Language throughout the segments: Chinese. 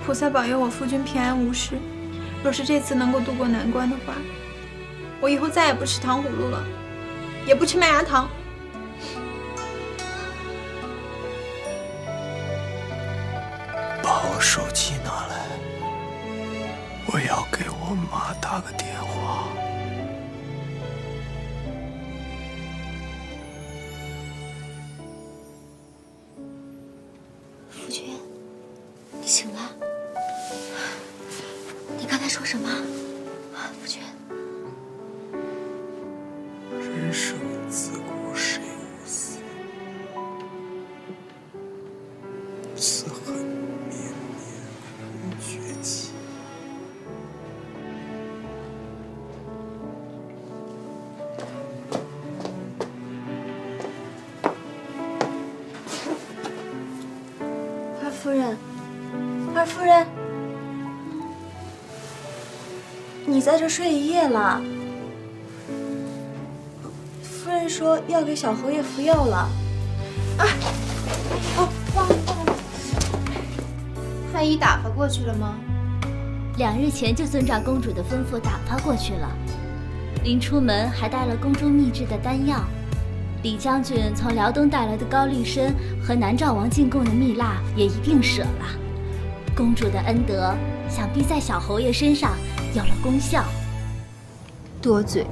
菩萨保佑我夫君平安无事。若是这次能够渡过难关的话，我以后再也不吃糖葫芦了，也不吃麦芽糖。把我手机拿来，我要给我妈打个电话。夫君，你醒了？你刚才说什么？夫君，人生自古谁无死，此恨绵绵无绝期。二夫人，二夫人，你在这睡一夜了。夫人说要给小侯爷服药了。忘了。太医打发过去了吗？2日前就遵照公主的吩咐打发过去了。临出门还带了宫中秘制的丹药。李将军从辽东带来的高丽参和南诏王进贡的蜜蜡也一并舍了。公主的恩德，想必在小侯爷身上有了功效。多嘴。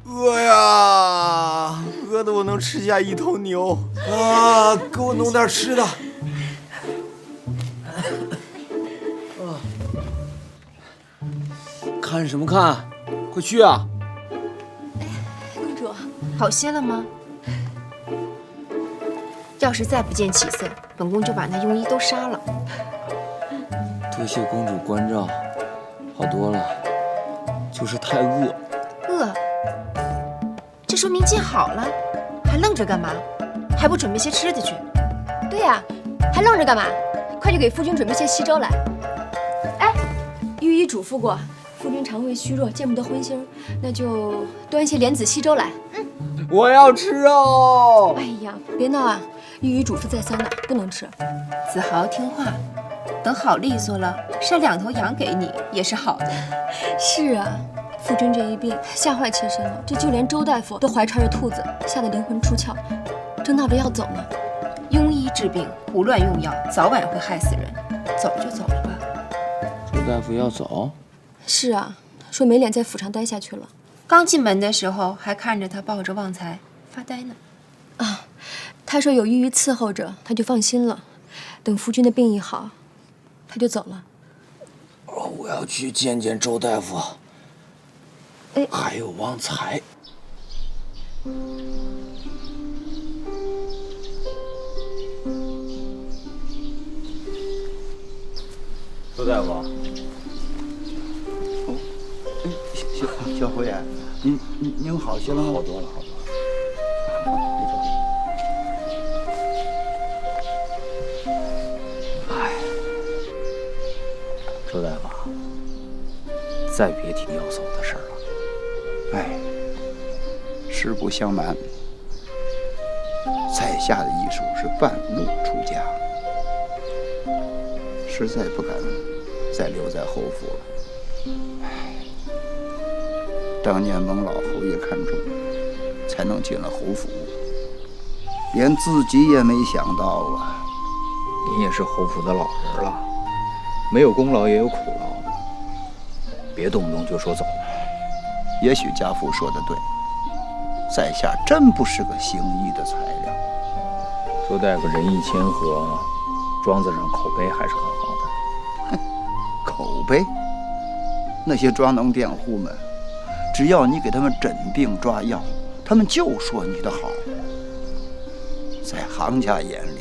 饿呀，饿得我能吃下一头牛啊！给我弄点吃的。看什么看？快去啊！公主，好些了吗？要是再不见起色，本宫就把那庸医都杀了。多谢公主关照，好多了，就是太饿。饿？这说明劲好了，还愣着干嘛？还不准备些吃的去？对呀，还愣着干嘛？快去给夫君准备些稀粥来。哎，御医嘱咐过，夫君肠胃虚弱，见不得荤腥，那就端些莲子稀粥来。我要吃哦！哎呀，别闹啊！御医嘱咐再三了，不能吃。子豪听话，等好利索了，杀2头羊给你也是好的。是啊，夫君这一病吓坏妾身了，这就连周大夫都怀揣着兔子，吓得灵魂出窍，正闹着要走呢。庸医治病，胡乱用药，早晚会害死人。走就走了吧。周大夫要走？是啊，说没脸在府上待下去了。刚进门的时候还看着他抱着旺财发呆呢。啊，他说有御医伺候着，他就放心了。等夫君的病一好，他就走了。我要去见见周大夫。哎，还有旺财。周大夫。哦，小侯爷，您好些了吗？好多了，好多了。哎，周大夫，再别提要走的事儿了。哎，实不相瞒，在下的医术是半路出家，实在不敢再留在侯府了。当年蒙老侯爷看中，才能进了侯府，连自己也没想到啊。您也是侯府的老人了，没有功劳也有苦劳，别动不动就说走。也许家父说的对，在下真不是个行医的材料。周大夫仁义谦和，庄子上口碑还是很好的。口碑？那些庄农佃户们，只要你给他们诊病抓药，他们就说你的好。在行家眼里，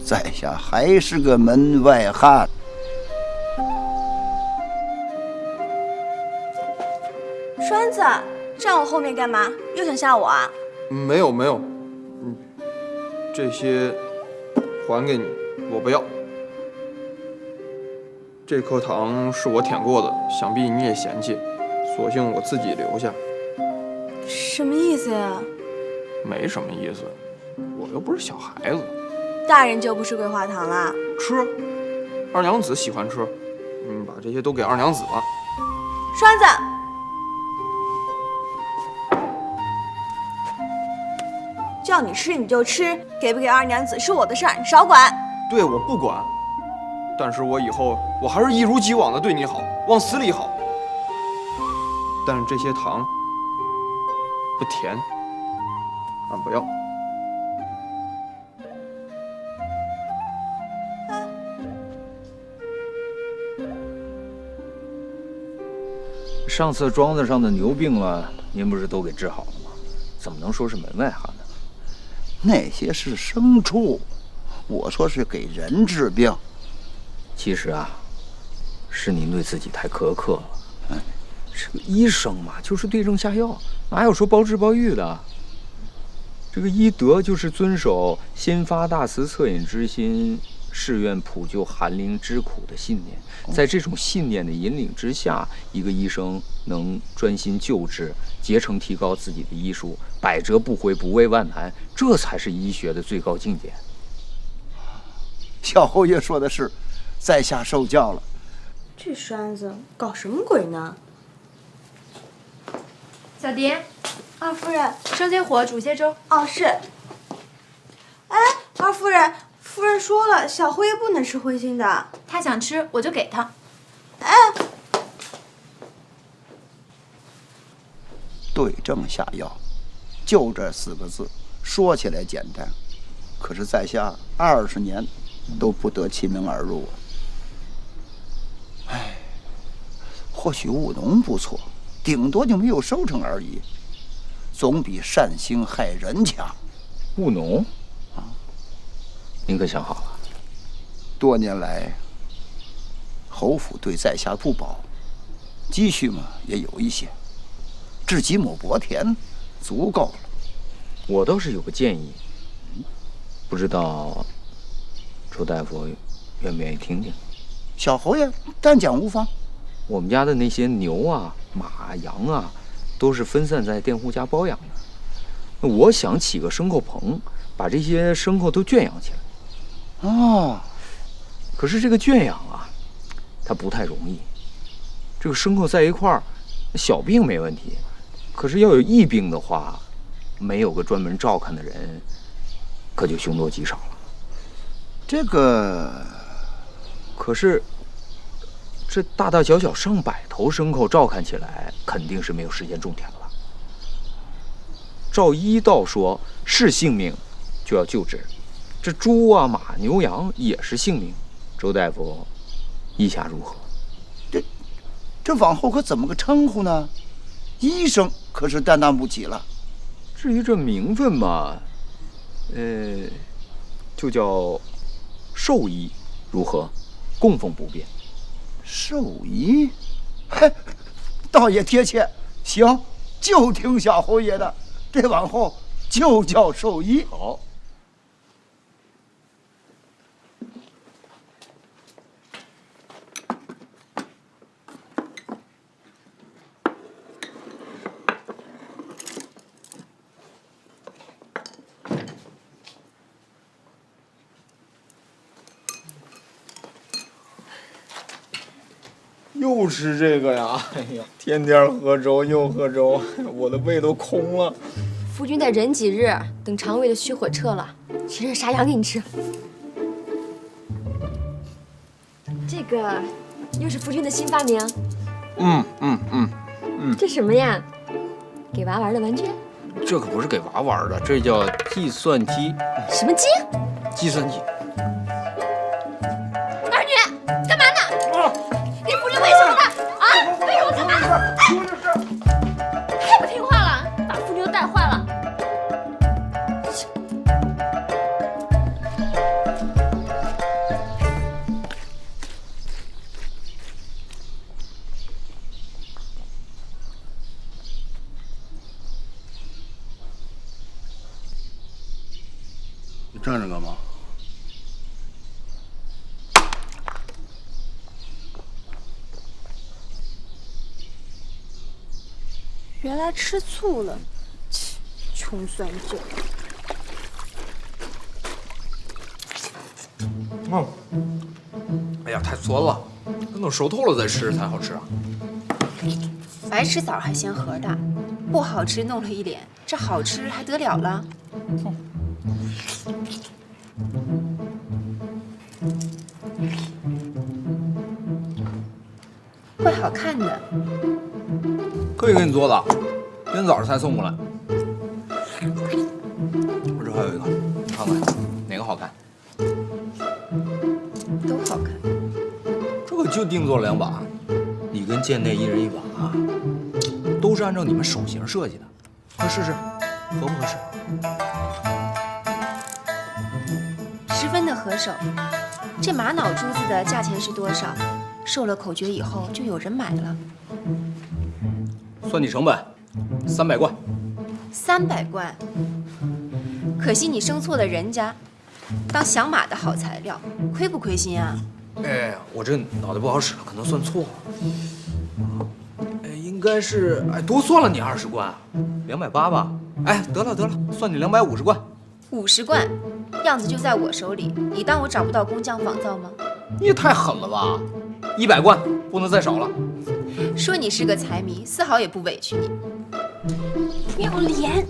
在下还是个门外汉。栓子，站我后面干嘛？又想吓我啊？没有，这些还给你，我不要。这颗糖是我舔过的，想必你也嫌弃，索性我自己留下。什么意思呀？没什么意思，我又不是小孩子。大人就不吃桂花糖啦？吃，二娘子喜欢吃，把这些都给二娘子吧。栓子，叫你吃你就吃，给不给二娘子是我的事儿，你少管。对，我不管，但是我以后我还是一如既往的对你好，往死里好。但是这些糖不甜，俺不要。上次庄子上的牛病了，您不是都给治好了吗？怎么能说是门外汉呢？那些是牲畜，我说是给人治病。其实啊，是您对自己太苛刻了。这个医生嘛，就是对症下药，哪有说包治包愈的？这个医德就是遵守“先发大慈恻隐之心，誓愿普救寒灵之苦”的信念。在这种信念的引领之下，一个医生能专心救治，竭诚提高自己的医术，百折不回，不畏万难，这才是医学的最高境界。小侯爷说的是，在下受教了。这栓子搞什么鬼呢？小迪，二夫人，生些火，煮些粥。哦，是。哎，二夫人，夫人说了，小侯爷不能吃荤腥的。他想吃，我就给他。哎，对症下药，就这4个字，说起来简单，可是在下20年都不得其门而入。哎，或许务农不错，顶多就没有收成而已，总比善心害人强。务农啊，您可想好了？多年来，侯府对在下不薄，积蓄嘛也有一些，置几亩薄田足够了。我倒是有个建议，不知道周大夫愿不愿意听听？小侯爷但讲无妨。我们家的那些牛啊、马、羊啊，都是分散在佃户家包养的。那我想起个牲口棚，把这些牲口都圈养起来。哦，可是这个圈养啊，它不太容易。这个牲口在一块儿，小病没问题，可是要有疫病的话，没有个专门照看的人，可就凶多吉少了。这个，可是这大大小小上百头牲口照看起来，肯定是没有时间种田了。照医道说，是性命就要救治，这猪啊、马、牛羊也是性命。周大夫，意下如何？这往后可怎么个称呼呢？医生可是担当不起了。至于这名分嘛，就叫兽医，如何？供奉不变。兽医，嘿，倒也贴切。行，就听小侯爷的，这往后就叫兽医。好。又吃这个呀！哎呀，天天喝粥又喝粥，我的胃都空了。夫君再忍几日，等肠胃的虚火撤了，去热杀羊给你吃。这个又是夫君的新发明。这什么呀？给娃玩的玩具？这可不是给娃玩的，这叫计算机。什么机？计算机。儿女，干嘛呢？给夫君喂什么呢？啊？喂什么干嘛？太不听话了，把夫君都带坏了。你站着干嘛？原来吃醋了，葱蒜酒。哎呀，太酸了，等熟透了再吃才好吃啊。白吃枣还嫌核大，不好吃弄了一脸，这好吃还得了了？会好看的。可以给你做的，今天早上才送过来。我这还有一个，你看看哪个好看？都好看。这个就定做了2把，你跟贱内一人1把啊，都是按照你们手型设计的，快试试，合不合适？10分的合手。这玛瑙珠子的价钱是多少？授了口诀以后就有人买了。算你成本，300贯。300贯，可惜你生错了人家，当响马的好材料，亏不亏心啊？哎，我这脑袋不好使了，可能算错了。哎，应该是多算了你20贯，280吧？哎，得了，算你250贯。50贯，样子就在我手里，你当我找不到工匠仿造吗？你也太狠了吧！100贯，不能再少了。说你是个财迷，丝毫也不委屈你。不要脸！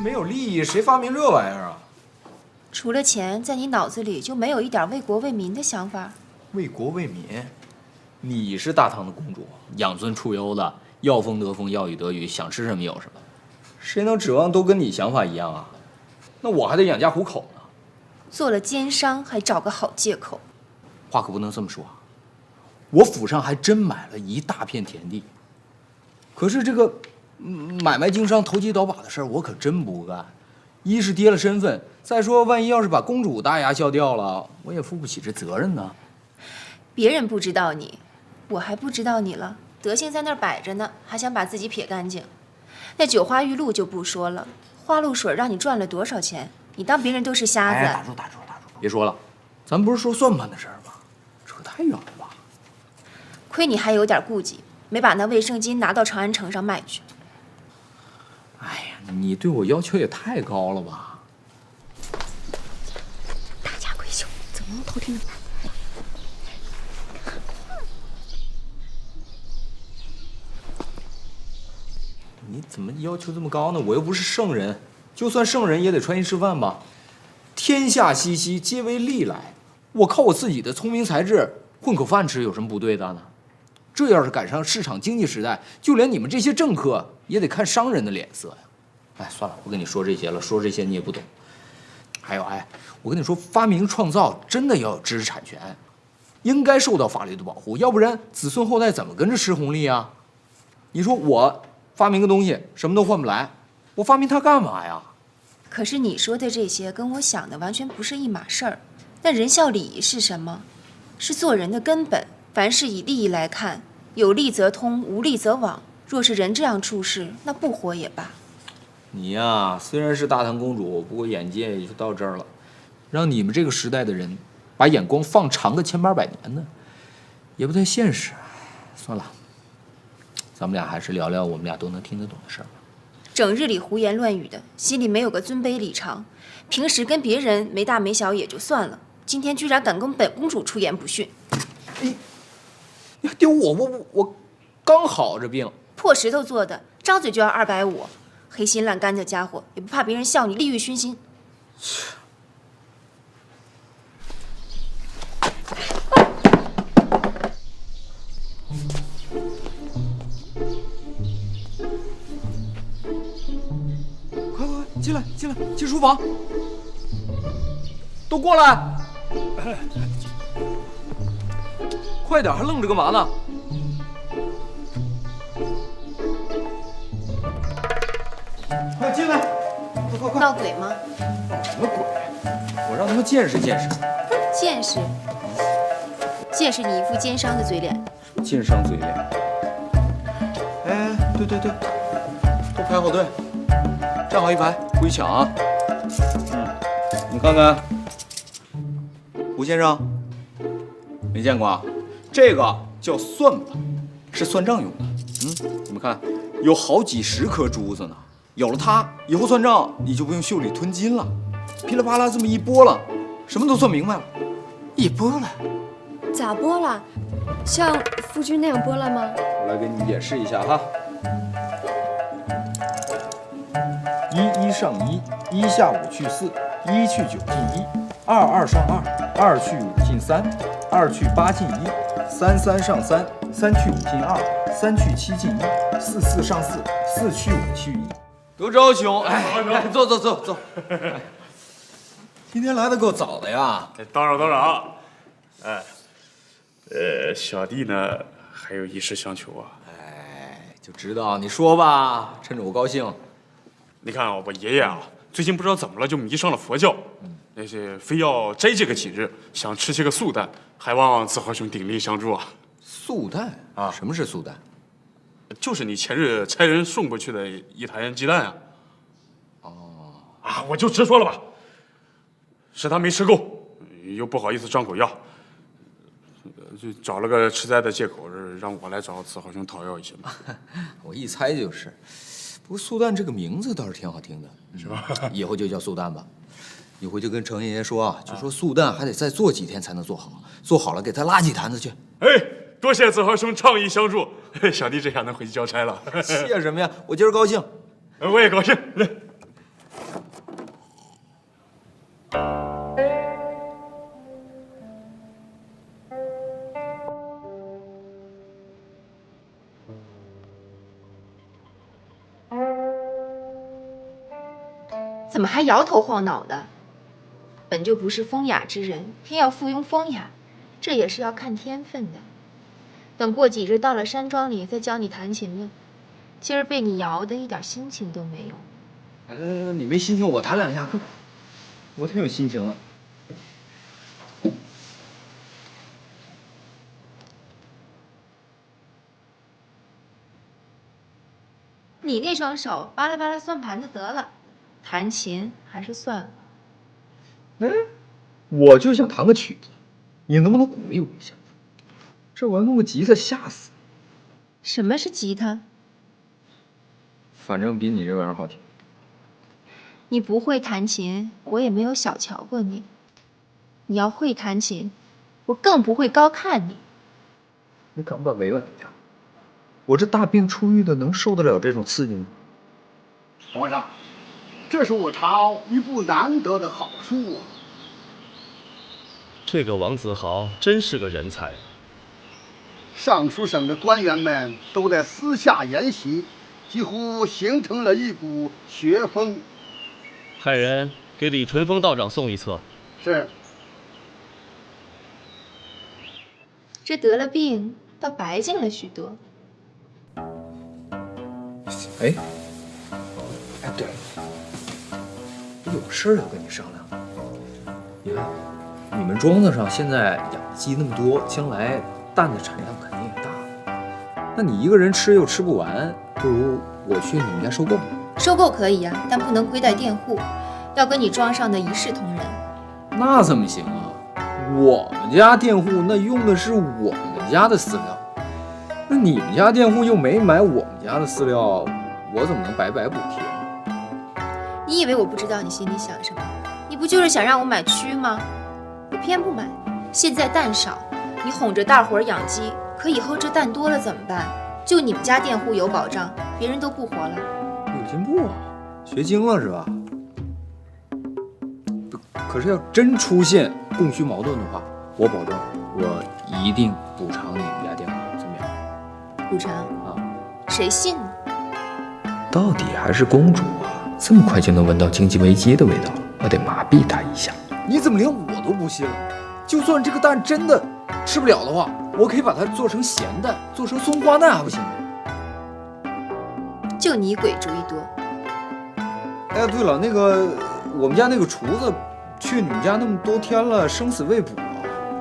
没有利益，谁发明这玩意儿啊？除了钱，在你脑子里就没有一点为国为民的想法？为国为民，你是大唐的公主，养尊处优的，要风得风，要雨得雨，想吃什么有什么，谁能指望都跟你想法一样啊？那我还得养家糊口呢。做了奸商还找个好借口，话可不能这么说啊！我府上还真买了一大片田地，可是这个买卖经商、投机倒把的事儿，我可真不干。一是跌了身份，再说万一要是把公主大牙笑掉了，我也负不起这责任呢。别人不知道你，我还不知道你了。德行在那儿摆着呢，还想把自己撇干净。那九花玉露就不说了，花露水让你赚了多少钱？你当别人都是瞎子？打住！别说了，咱不是说算盘的事儿吗？扯太远了吧？亏你还有点顾忌，没把那卫生巾拿到长安城上卖去。哎呀，你对我要求也太高了吧！大家闺秀，怎么能偷听呢？你怎么要求这么高呢？我又不是圣人，就算圣人也得穿衣吃饭吧。天下熙熙，皆为利来。我靠我自己的聪明才智混口饭吃，有什么不对的呢？这要是赶上市场经济时代，就连你们这些政客也得看商人的脸色呀。哎，算了，不跟你说这些了，说这些你也不懂。还有，我跟你说，发明创造真的要有知识产权，应该受到法律的保护，要不然子孙后代怎么跟着吃红利啊？你说我发明个东西，什么都换不来，我发明它干嘛呀？可是你说的这些跟我想的完全不是一码事儿。那仁孝礼仪是什么？是做人的根本。凡事以利益来看，有利则通，无利则亡。若是人这样处事，那不活也罢。你呀，虽然是大唐公主，不过眼界也就到这儿了。让你们这个时代的人把眼光放长个千800年呢，也不太现实。算了，咱们俩还是聊聊我们俩都能听得懂的事儿吧。整日里胡言乱语的，心里没有个尊卑礼常。平时跟别人没大没小也就算了，今天居然敢跟本公主出言不逊。你还丢我刚好这病。破石头做的，张嘴就要250，黑心烂肝的家伙，也不怕别人笑你利欲熏心。快，进书房，都过来！快点，还愣着干嘛呢？快进来！快！闹鬼吗？闹什么鬼？我让他们见识见识。见识你一副奸商的嘴脸。奸商嘴脸。哎，对，都排好队。站好一排，不许抢啊！你看看，胡先生，没见过啊？这个叫算盘，是算账用的。你们看，有好几十颗珠子呢。有了它，以后算账你就不用袖里吞金了，噼里啪啦这么一拨了，什么都算明白了。一拨了，咋拨了？像夫君那样拨了吗？我来给你演示一下哈。1上1，1下5去4，1去9进1，2上2，2去5进3，2去8进1，3上3，3去5进2，3去7进1，4上4，4去5去1。德昭兄，哎，坐。今天来的够早的呀。当然啊。哎，小弟呢还有一事相求啊。哎，就知道你说吧，趁着我高兴。你看我爷爷啊，最近不知道怎么了，就迷上了佛教，那是非要斋这个几日，想吃些个素蛋，还望子豪兄鼎力相助啊。素蛋啊？什么是素蛋？就是你前日差人送过去的一坛鸡蛋啊。我就直说了吧，是他没吃够，又不好意思张口要，就找了个吃斋的借口，让我来找子豪兄讨要一些嘛。我一猜就是。不过素蛋这个名字倒是挺好听的，是吧？以后就叫素蛋吧。一会就跟程爷爷说啊，就说素蛋还得再做几天才能做好，做好了给他拉几坛子去。哎，多谢子豪兄仗义相助，小弟这下能回去交差了。谢什么呀？我今儿高兴。我也高兴。来。怎么还摇头晃脑的？本就不是风雅之人，偏要附庸风雅，这也是要看天分的。等过几日到了山庄里再教你弹琴了。今儿被你摇的一点心情都没有。你没心情我弹两下，我挺有心情了。你那双手扒拉扒拉算盘就得了。弹琴还是算了。我就想弹个曲子，你能不能鼓励我一下？这我要弄个吉他吓死。什么是吉他？反正比你这玩意儿好听。你不会弹琴，我也没有小瞧过你。你要会弹琴，我更不会高看你。你敢不敢委婉一点？我这大病初愈的，能受得了这种刺激吗？皇上。这是我朝一部难得的好书啊！这个王子豪真是个人才。上书省的官员们都在私下研习，几乎形成了一股学风。派人给李淳风道长送一册。是。这得了病，倒白净了许多。哎，对了。有事要跟你商量。你看，你们庄子上现在养的鸡那么多，将来蛋的产量肯定也大。那你一个人吃又吃不完，不如我去你们家收购。收购可以呀，但不能亏待佃户，要跟你庄上的一视同仁。那怎么行啊？我们家佃户那用的是我们家的饲料，那你们家佃户又没买我们家的饲料，我怎么能白白补贴？你以为我不知道你心里想什么？你不就是想让我买蛆吗？我偏不买。现在蛋少，你哄着大伙儿养鸡，可以后这蛋多了怎么办？就你们家佃户有保障，别人都不活了。有进步啊，学精了是吧？可是要真出现供需矛盾的话，我保证我一定补偿你们家佃户，怎么样？补偿啊？谁信呢？到底还是公主啊！这么快就能闻到经济危机的味道了，我得麻痹她一下。你怎么连我都不信了？就算这个蛋真的吃不了的话，我可以把它做成咸蛋，做成松花蛋，还不行吗？就你鬼主意多。哎，对了，那个我们家那个厨子去你们家那么多天了，生死未卜啊，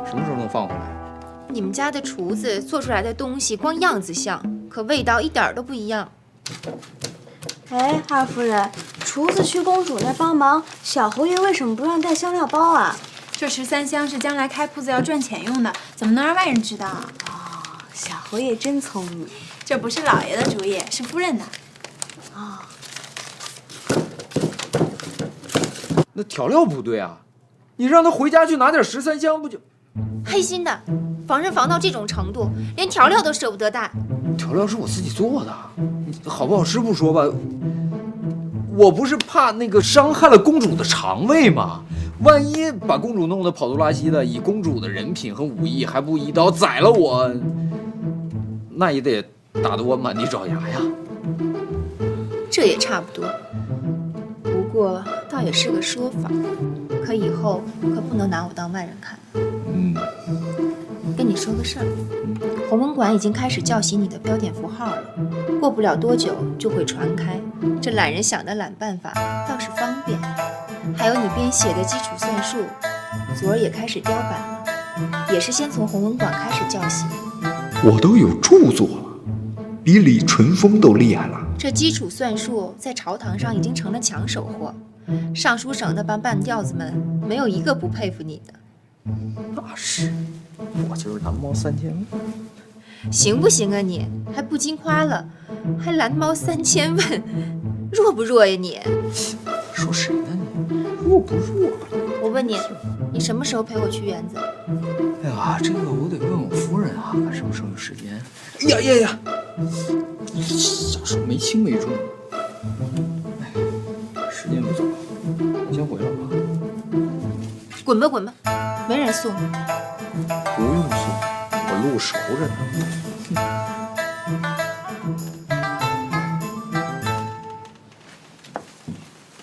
什么时候能放回来？你们家的厨子做出来的东西光样子像，可味道一点都不一样。哎，二夫人，厨子去公主那帮忙，小侯爷为什么不让带香料包啊？这13香是将来开铺子要赚钱用的，怎么能让外人知道啊？哦，小侯爷真聪明。这不是老爷的主意，是夫人的。哦。那调料不对啊，你让他回家去拿点13香不就？黑心的，防人防到这种程度，连调料都舍不得带。调料是我自己做的，好不好吃不说吧，我不是怕那个伤害了公主的肠胃吗？万一把公主弄得跑肚拉稀的，以公主的人品和武艺，还不一刀宰了我，那也得打得我满地找牙呀。这也差不多，不过倒也是个说法，可以后可不能拿我当外人看。跟你说个事儿，弘文馆已经开始校习你的标点符号了，过不了多久就会传开。这懒人想的懒办法倒是方便。还有你编写的基础算术，昨儿也开始雕版了，也是先从弘文馆开始校习。我都有著作了，比李淳风都厉害了。这基础算术在朝堂上已经成了抢手货，尚书省那帮半吊子们没有一个不佩服你的。那是，我就是蓝猫3000问。行不行啊你？还不禁夸了，还蓝猫3000问，弱不弱呀你？说谁呢你？弱不弱？我问你，你什么时候陪我去园子？哎呀，这个我得问我夫人啊，看什么时候有时间。哎呀，小时候没轻没重。哎，时间不早了，我先回了啊。滚吧滚吧，没人送你。不用送，我路熟着呢。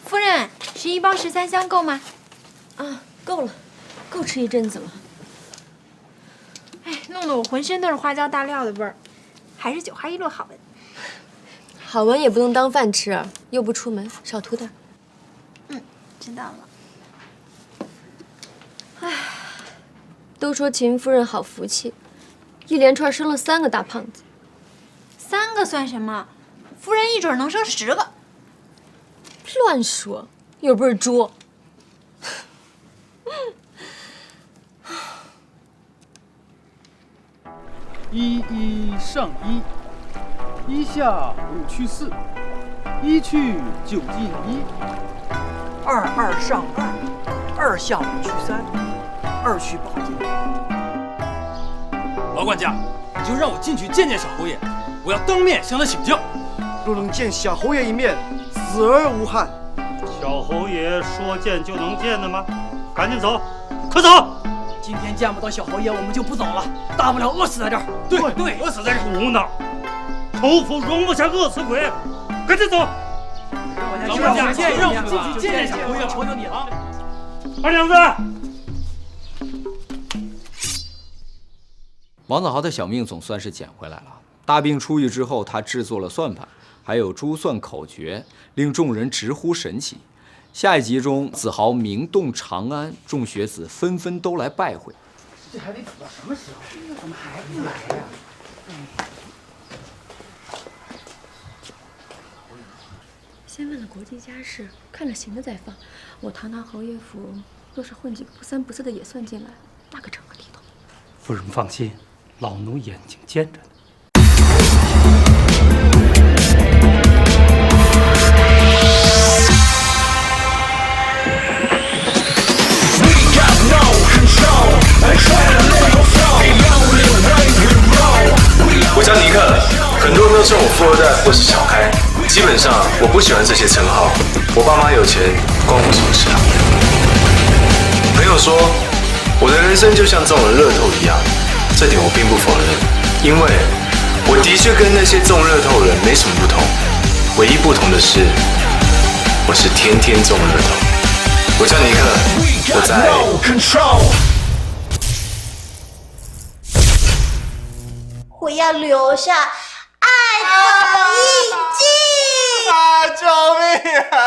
夫人，11包13香够吗？啊，够了，够吃一阵子了。哎，弄得我浑身都是花椒大料的味儿，还是9花1路好闻。好闻也不能当饭吃，又不出门，少涂点。知道了。唉，都说秦夫人好福气，一连串生了3个大胖子。3个算什么？夫人一准能生10个。乱说，又不是猪。1上1，1下5去4，1去9进1，2上2，2下5去3，2去8进。老管家，你就让我进去见见小侯爷，我要当面向他请教。若能见小侯爷一面，死而无憾。小侯爷说见就能见的吗？赶紧走，快走！今天见不到小侯爷，我们就不走了，大不了饿死在这儿。对，饿死在这儿。胡闹！仇府容不下饿死鬼，赶紧走！老管家，让我们进去见见小侯爷，求求你了。二娘子。王子豪的小命总算是捡回来了。大病初愈之后，他制作了算盘，还有珠算口诀，令众人直呼神奇。下一集中，子豪名动长安，众学子纷纷都来拜会。这还得等到什么时候？怎么还不来呀？先问了国际家事，看了行的再放。我堂堂侯爷府，若是混几个不三不四的也算进来，那可成个体统。夫人放心，老奴眼睛尖着呢。我叫尼克，很多人都称我富二代或是小开，基本上我不喜欢这些称号。我爸妈有钱，关我什么事啊？朋友说我的人生就像中了乐透一样，这点我并不否认，因为我的确跟那些中乐透的人没什么不同，唯一不同的是，我是天天中乐透。我叫尼克，我在。我要留下爱的印记。救命啊！